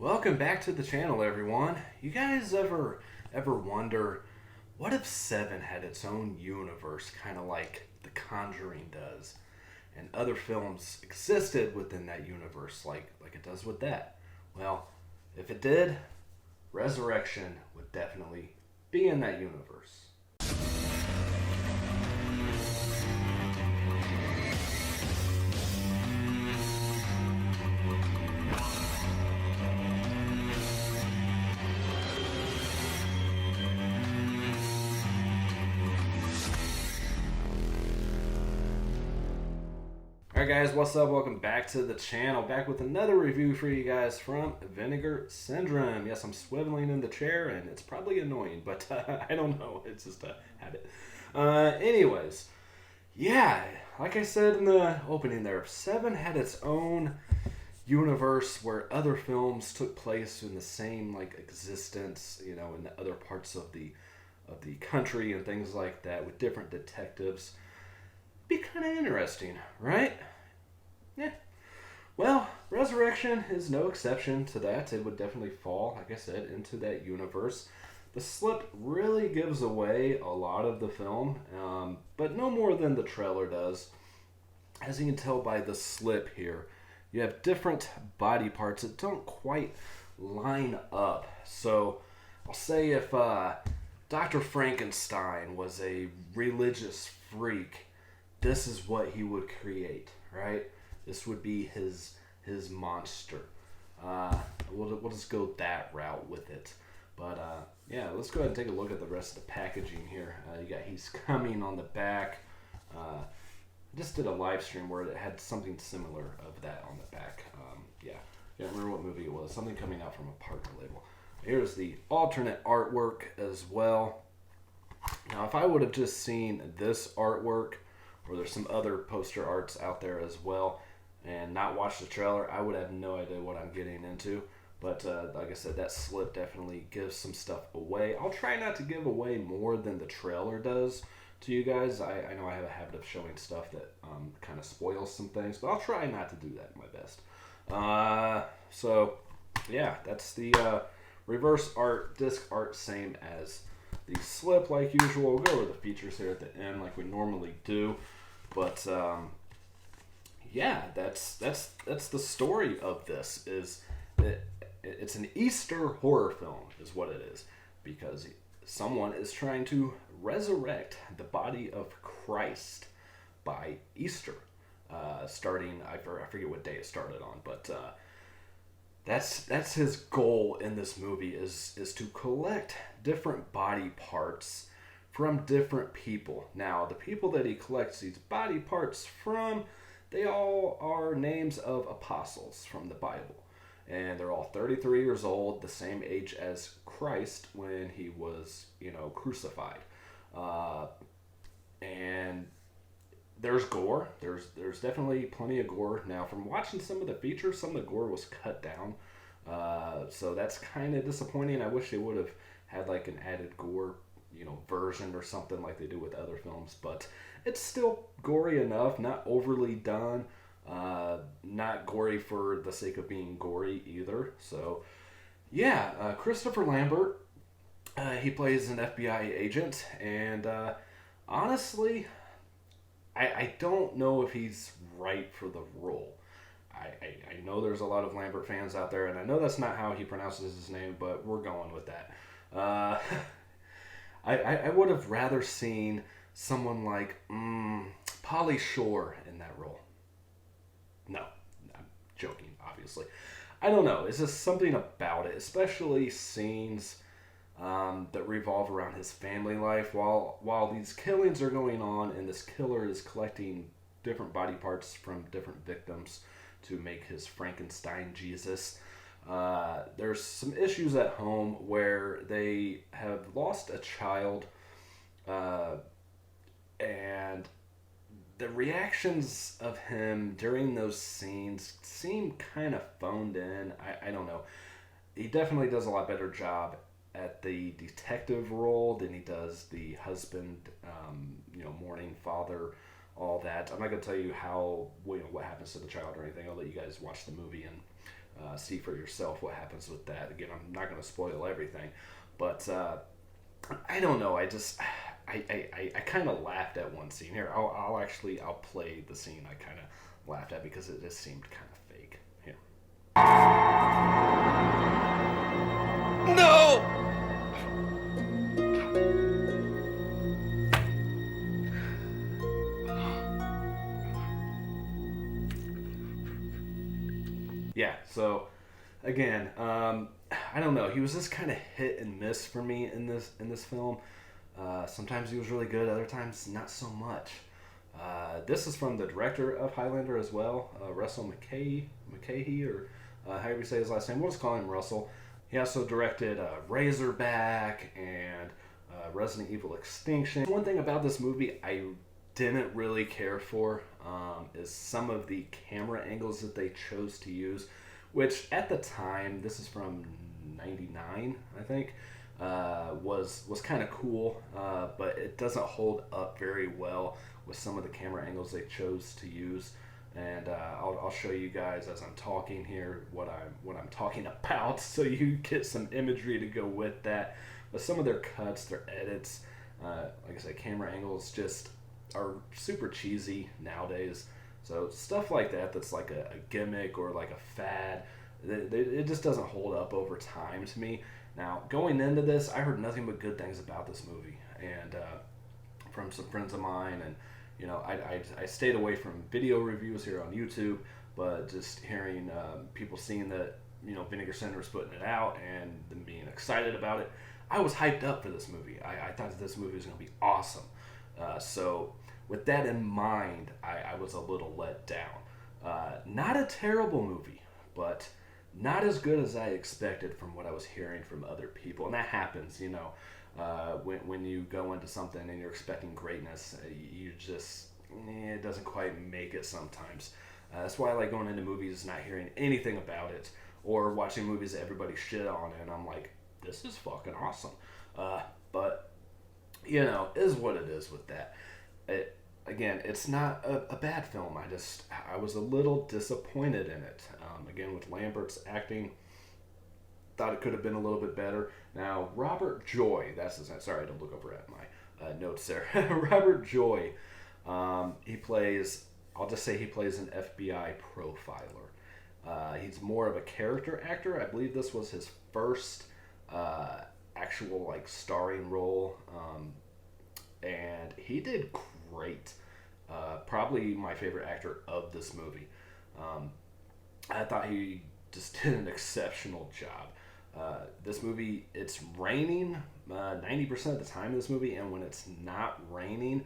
Welcome back to the channel, everyone. You guys ever wonder, what if Se7en had its own universe, kind of like The Conjuring does, and other films existed within that universe, like it does with that? Well, if it did, Resurrection would definitely be in that universe. Alright guys, what's up? Welcome back to the channel. Back with another review for you guys from Vinegar Syndrome. Yes, I'm swiveling in the chair and it's probably annoying, but I don't know. It's just a habit. Anyways, yeah, like I said in the opening there, Se7en had its own universe where other films took place in the same existence, in the other parts of the country and things like that with different detectives. Be kind of interesting, right? Yeah. Well, Resurrection is no exception to that. It would definitely fall, like I said, into that universe. The slip really gives away a lot of the film, but no more than the trailer does. As you can tell by the slip here, you have different body parts that don't quite line up. So I'll say if Dr. Frankenstein was a religious freak, this is what he would create, right? This would be his monster. We'll just go that route with it. But yeah, let's go ahead and take a look at the rest of the packaging here. You got He's Coming on the back. I just did a live stream where it had something similar of that on the back. Yeah, can't remember what movie it was. Something coming out from a partner label. Here's the alternate artwork as well. Now, if I would have just seen this artwork, or there's some other poster arts out there as well, and not watched the trailer, I would have no idea what I'm getting into. But like I said, that slip definitely gives some stuff away. I'll try not to give away more than the trailer does to you guys. I know I have a habit of showing stuff that kind of spoils some things, but I'll try not to do that my best. So yeah, that's the reverse art, disc art, same as the slip like usual. We'll go over the features here at the end like we normally do. But yeah, that's the story of this. Is that it's an Easter horror film is what it is, because someone is trying to resurrect the body of Christ by Easter, starting I forget what day it started on, but that's his goal in this movie is to collect different body parts from different people. Now, the people that he collects these body parts from, they all are names of apostles from the Bible. And they're all 33 years old, the same age as Christ when he was, crucified. And there's gore. There's definitely plenty of gore. Now, from watching some of the features, some of the gore was cut down. So that's kind of disappointing. I wish they would have had an added gore version or something like they do with other films, but it's still gory enough, not overly done, not gory for the sake of being gory either. So yeah, Christopher Lambert, he plays an FBI agent, and honestly, I don't know if he's right for the role. I know there's a lot of Lambert fans out there, and I know that's not how he pronounces his name, but we're going with that. I would have rather seen someone like Pauly Shore in that role. No, I'm joking, obviously. I don't know. It's just something about it, especially scenes that revolve around his family life while these killings are going on, and this killer is collecting different body parts from different victims to make his Frankenstein Jesus. There's some issues at home where they have lost a child, and the reactions of him during those scenes seem kind of phoned in. I don't know. He definitely does a lot better job at the detective role than he does the husband, mourning father, all that. I'm not going to tell you what happens to the child or anything. I'll let you guys watch the movie and see for yourself what happens with that. Again, I'm not going to spoil everything, but I don't know. I kind of laughed at one scene here. I'll play the scene I kind of laughed at because it just seemed kind of fake. Here. No! Yeah, so again, I don't know. He was just kind of hit and miss for me in this film. Sometimes he was really good, other times not so much. This is from the director of Highlander as well, Russell MulCahy, or however you say his last name. We'll just call him Russell. He also directed Razorback and Resident Evil Extinction. One thing about this movie I didn't really care for is some of the camera angles that they chose to use, which at the time, this is from '99, I think, was kind of cool, but it doesn't hold up very well with some of the camera angles they chose to use. And I'll show you guys as I'm talking here what I'm talking about, so you get some imagery to go with that. But some of their cuts, their edits, like I said, camera angles just are super cheesy nowadays. So stuff like that's like a gimmick or like a fad. It just doesn't hold up over time to me. Now, going into this, I heard nothing but good things about this movie, and from some friends of mine, and you know, I stayed away from video reviews here on YouTube, but just hearing people seeing that, you know, Vinegar Syndrome was putting it out and them being excited about it, I was hyped up for this movie. I thought that this movie was going to be awesome. So with that in mind, I was a little let down. Not a terrible movie, but not as good as I expected from what I was hearing from other people. And that happens, you know. When you go into something and you're expecting greatness, you just, it doesn't quite make it sometimes. That's why I like going into movies not hearing anything about it, or watching movies that everybody shit on and I'm like, this is fucking awesome. But, you know, is what it is with that. Again, it's not a bad film. I was a little disappointed in it. Again, with Lambert's acting, thought it could have been a little bit better. Now, Robert Joy, that's his name. Sorry, I had to look over at my notes there. Robert Joy, he plays, I'll just say he plays an FBI profiler. He's more of a character actor. I believe this was his first actual like starring role, and he did great. Probably my favorite actor of this movie. I thought he just did an exceptional job. This movie, it's raining 90% of the time in this movie, and when it's not raining,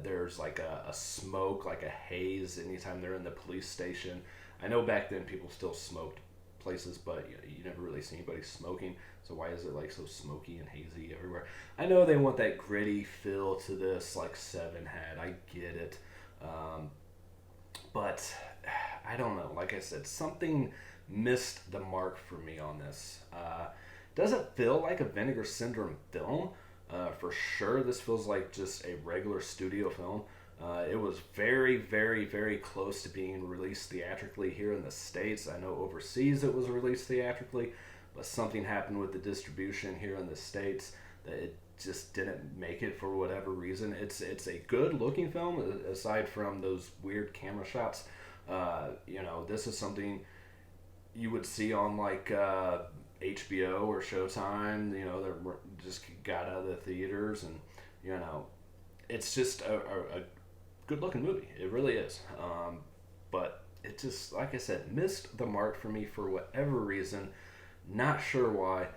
there's like a smoke, like a haze anytime they're in the police station. I know back then people still smoked places, but you never really see anybody smoking, so why is it like so smoky and hazy everywhere? I know they want that gritty feel to this, like Se7en had. I get it. But I don't know. Like I said, something missed the mark for me on this. Doesn't feel like a Vinegar Syndrome film. For sure, this feels like just a regular studio film. It was very, very, very close to being released theatrically here in the States. I know overseas it was released theatrically, but something happened with the distribution here in the States that it just didn't make it for whatever reason. It's a good looking film, aside from those weird camera shots. This is something you would see on like HBO or Showtime. They just got out of the theaters, and it's just a good looking movie. It really is. But it just, like I said, missed the mark for me for whatever reason. Not sure why.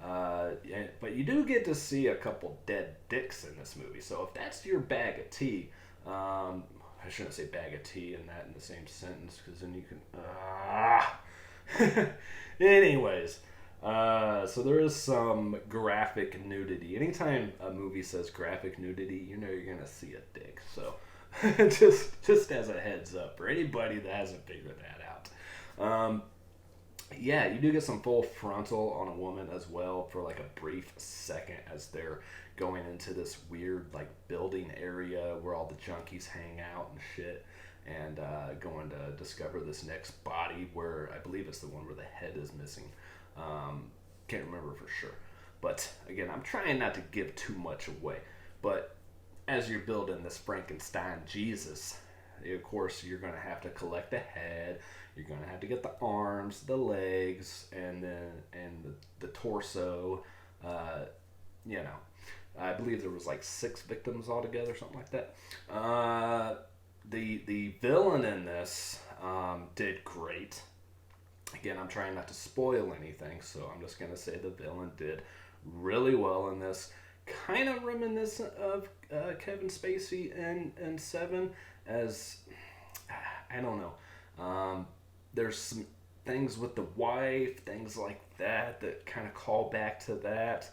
But you do get to see a couple dead dicks in this movie. So if that's your bag of tea, I shouldn't say bag of tea and that in the same sentence, because then you can. Anyways, so there is some graphic nudity. Anytime a movie says graphic nudity, you know you're gonna see a dick. So just as a heads up for anybody that hasn't figured that out. Yeah, you do get some full frontal on a woman as well for like a brief second as they're going into this weird like building area where all the junkies hang out and shit. and going to discover this next body where I believe it's the one where the head is missing. Can't remember for sure. But again, I'm trying not to give too much away. But as you're building this Frankenstein Jesus, of course, you're going to have to collect the head. You're going to have to get the arms, the legs, and the torso. You know, I believe there was like 6 victims altogether, something like that. The villain in this did great. Again, I'm trying not to spoil anything, so I'm just going to say the villain did really well in this. Kind of reminiscent of Kevin Spacey in Se7en, as, I don't know. There's some things with the wife, things like that kind of call back to that.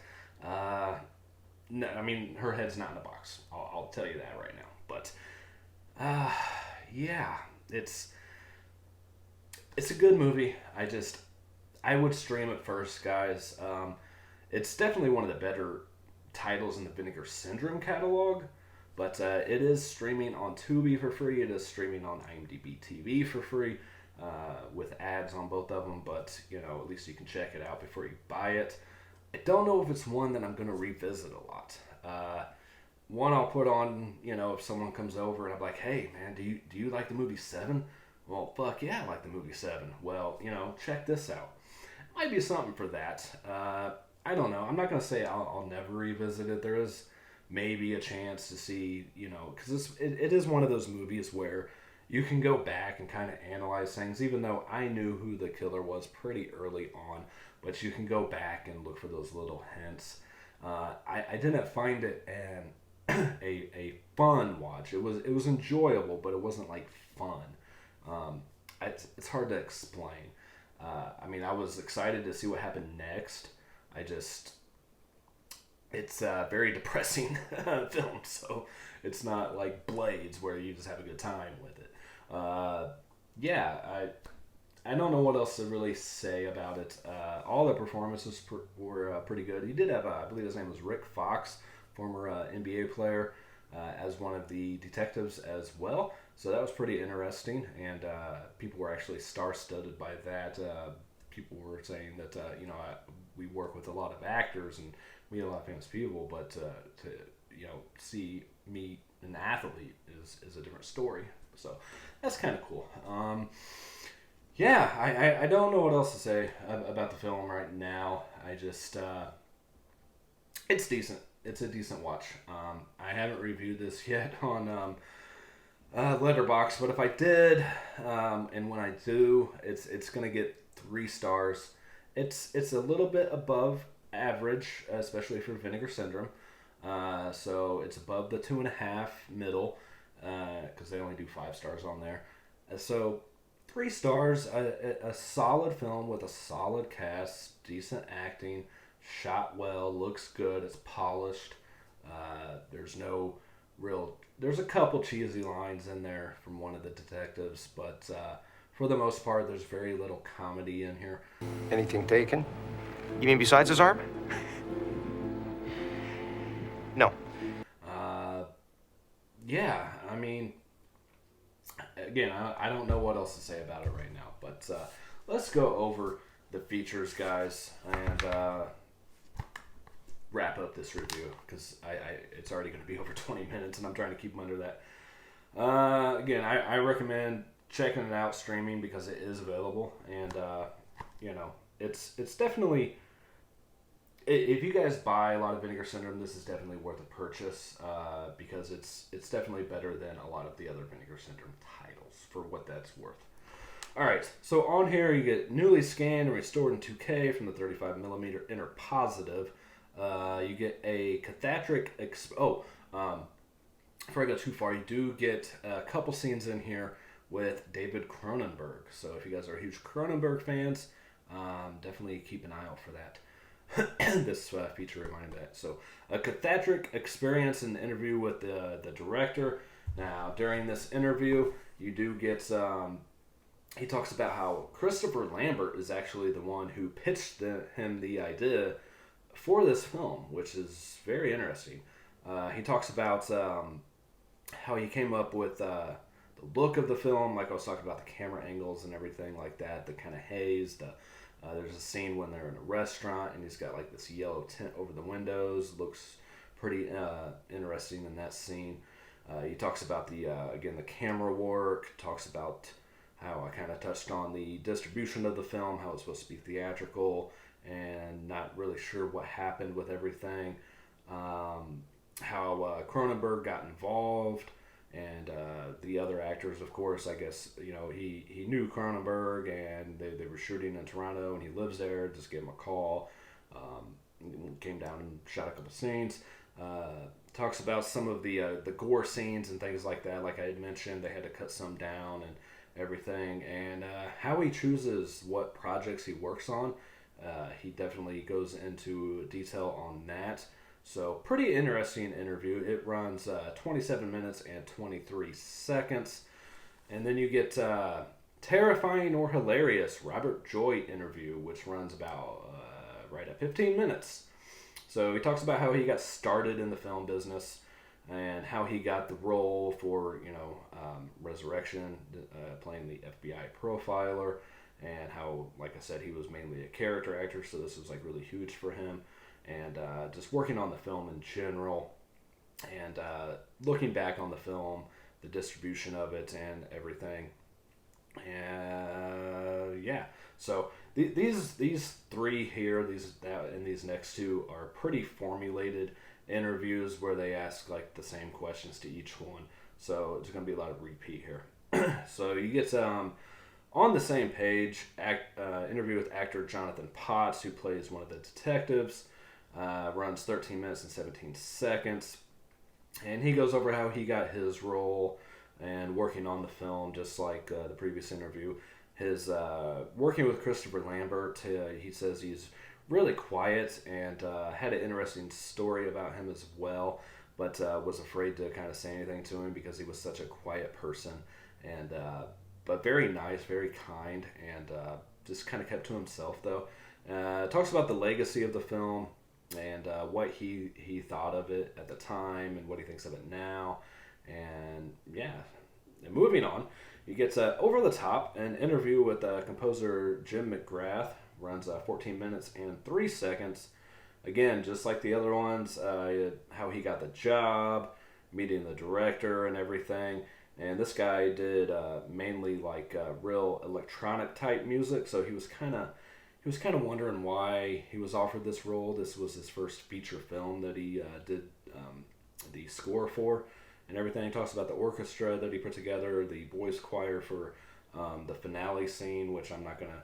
No, I mean, her head's not in a box. I'll tell you that right now. But, yeah, it's a good movie. I would stream it first, guys. It's definitely one of the better titles in the Vinegar Syndrome catalog, but it is streaming on Tubi for free. It is streaming on IMDb TV for free, with ads on both of them, but, you know, at least you can check it out before you buy it. I don't know if it's one that I'm going to revisit a lot. One I'll put on, you know, if someone comes over and I'm like, hey, man, do you like the movie Se7en? Well, fuck yeah, I like the movie Se7en. Well, you know, check this out. Might be something for that. I don't know. I'm not going to say I'll never revisit it. There is maybe a chance to see, you know, because it is one of those movies where you can go back and kind of analyze things, even though I knew who the killer was pretty early on, but you can go back and look for those little hints. I didn't find it a fun watch. It was enjoyable, but it wasn't like fun. It's hard to explain. I mean, I was excited to see what happened next. It's a very depressing film, so it's not like Blades where you just have a good time with it. Yeah, I don't know what else to really say about it. All the performances were pretty good. He did have, I believe his name was Rick Fox, former NBA player, as one of the detectives as well. So that was pretty interesting, and people were actually star-studded by that. People were saying that, you know, we work with a lot of actors and meet a lot of famous people, but to you know, meet an athlete is a different story. So that's kind of cool. Yeah, I don't know what else to say about the film right now. It's decent. It's a decent watch. I haven't reviewed this yet on Letterboxd, but if I did, and when I do, it's gonna get 3 stars. It's a little bit above average, especially for Vinegar Syndrome. So it's above the 2.5 middle, because they only do 5 stars on there. So 3 stars, a solid film with a solid cast, decent acting, shot well, looks good, it's polished. There's a couple cheesy lines in there from one of the detectives, but for the most part, there's very little comedy in here. Anything taken? You mean besides his arm? No. Yeah, I mean, again, I don't know what else to say about it right now, but let's go over the features, guys, and wrap up this review, because it's already going to be over 20 minutes, and I'm trying to keep them under that. Again, I recommend checking it out streaming because it is available, and you know, it's definitely, if you guys buy a lot of Vinegar Syndrome, this is definitely worth a purchase, because it's definitely better than a lot of the other Vinegar Syndrome titles for what that's worth. Alright, so on here you get newly scanned and restored in 2K from the 35mm inner positive. You get a cathartic before I go too far, you do get a couple scenes in here with David Cronenberg. So if you guys are huge Cronenberg fans, definitely keep an eye out for that. This feature reminded me of that. So a cathartic experience in the interview with the director. Now, during this interview, you do get... he talks about how Christopher Lambert is actually the one who pitched him the idea for this film, which is very interesting. He talks about how he came up with the look of the film, like I was talking about the camera angles and everything like that, the kind of haze. There's a scene when they're in a restaurant and he's got like this yellow tint over the windows. Looks pretty interesting in that scene. He talks about the camera work. Talks about how I kind of touched on the distribution of the film, how it's supposed to be theatrical, and not really sure what happened with everything. How Cronenberg got involved, and the other actors, of course. I guess he knew Cronenberg, and they were shooting in Toronto, and he lives there. Just gave him a call. Came down and shot a couple scenes. Talks about some of the gore scenes and things like that. Like I had mentioned, they had to cut some down and everything, and how he chooses what projects he works on. He definitely goes into detail on that. So pretty interesting interview. It runs 27 minutes and 23 seconds. And then you get Terrifying or Hilarious Robert Joy interview, which runs about right at 15 minutes. So he talks about how he got started in the film business and how he got the role for, Resurrection, playing the FBI profiler, and how, like I said, he was mainly a character actor, so this was like really huge for him, and just working on the film in general, and looking back on the film, the distribution of it, and everything. Yeah, so these three here, these next two are pretty formulated interviews where they ask like the same questions to each one. So there's going to be a lot of repeat here. So you get on the same page, interview with actor Jonathan Potts, who plays one of the detectives. Runs 13 minutes and 17 seconds. And he goes over how he got his role and working on the film, just like the previous interview. His working with Christopher Lambert, he says he's really quiet and had an interesting story about him as well, but was afraid to kind of say anything to him because he was such a quiet person, and but very nice, very kind, and just kind of kept to himself though. Talks about the legacy of the film and what he thought of it at the time and what he thinks of it now. And yeah, and moving on, he gets Over the Top, an interview with composer Jim McGrath. Runs 14 minutes and 3 seconds. Again, just like the other ones, how he got the job, meeting the director and everything. And this guy did mainly like real electronic type music, so he was kind of wondering why he was offered this role. This was his first feature film that he did the score for and everything. He talks about the orchestra that he put together, the boys choir for the finale scene, which I'm not going to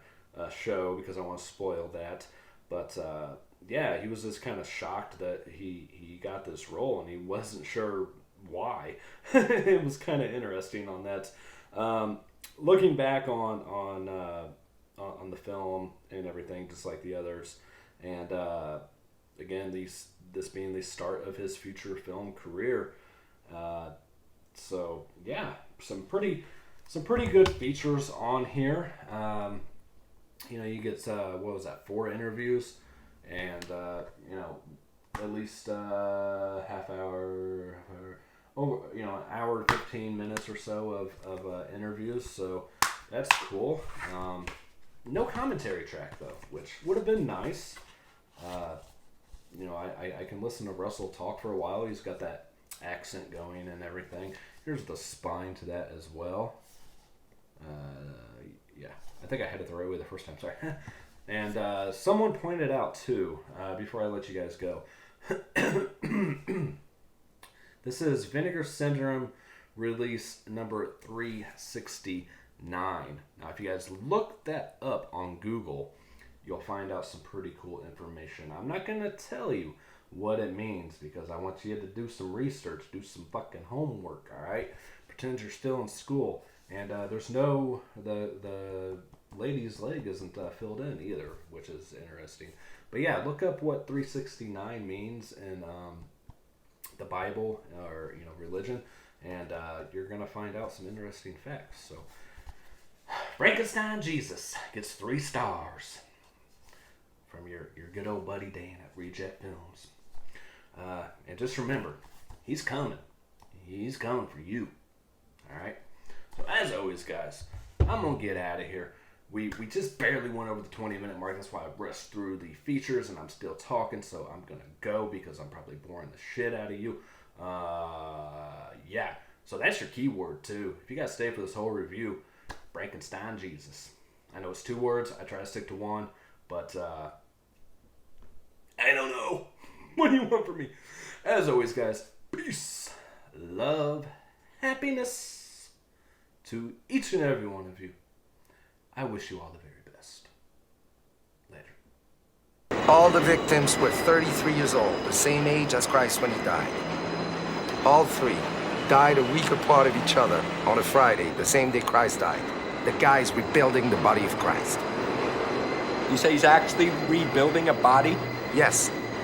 show because I want to spoil that. But yeah, he was just kind of shocked that he got this role, and he wasn't sure why. It was kind of interesting on that. Looking back on the film and everything, just like the others, and again, this being the start of his future film career. So yeah, some pretty good features on here. You get, 4 interviews, and, at least half hour, over, an hour, 15 minutes or so of interviews, so that's cool. No commentary track, though, which would have been nice. I can listen to Russell talk for a while. He's got that accent going and everything. Here's the spine to that as well. Yeah, I think I had it the right way the first time, sorry. And someone pointed out, too, before I let you guys go, this is Vinegar Syndrome release number 369. Now, if you guys look that up on Google, you'll find out some pretty cool information. I'm not going to tell you what it means because I want you to do some research, do some fucking homework, all right? Pretend you're still in school. And there's no, the lady's leg isn't filled in either, which is interesting. But yeah, look up what 369 means in the Bible or, religion, and you're going to find out some interesting facts. So, Frankenstein Jesus gets 3 stars from your good old buddy Dan at Reject Films. And just remember, he's coming. He's coming for you. All right? as always, guys, I'm going to get out of here. We just barely went over the 20-minute mark. That's why I rushed through the features, and I'm still talking, so I'm going to go because I'm probably boring the shit out of you. Yeah, so that's your keyword, too. If you guys stay for this whole review, Frankenstein Jesus. I know it's 2 words. I try to stick to 1, but I don't know. What do you want from me? As always, guys, peace, love, happiness to each and every one of you. I wish you all the very best. Later. All the victims were 33 years old, the same age as Christ when he died. All 3 died a week apart of each other on a Friday, the same day Christ died. The guy's rebuilding the body of Christ. You say he's actually rebuilding a body? Yes,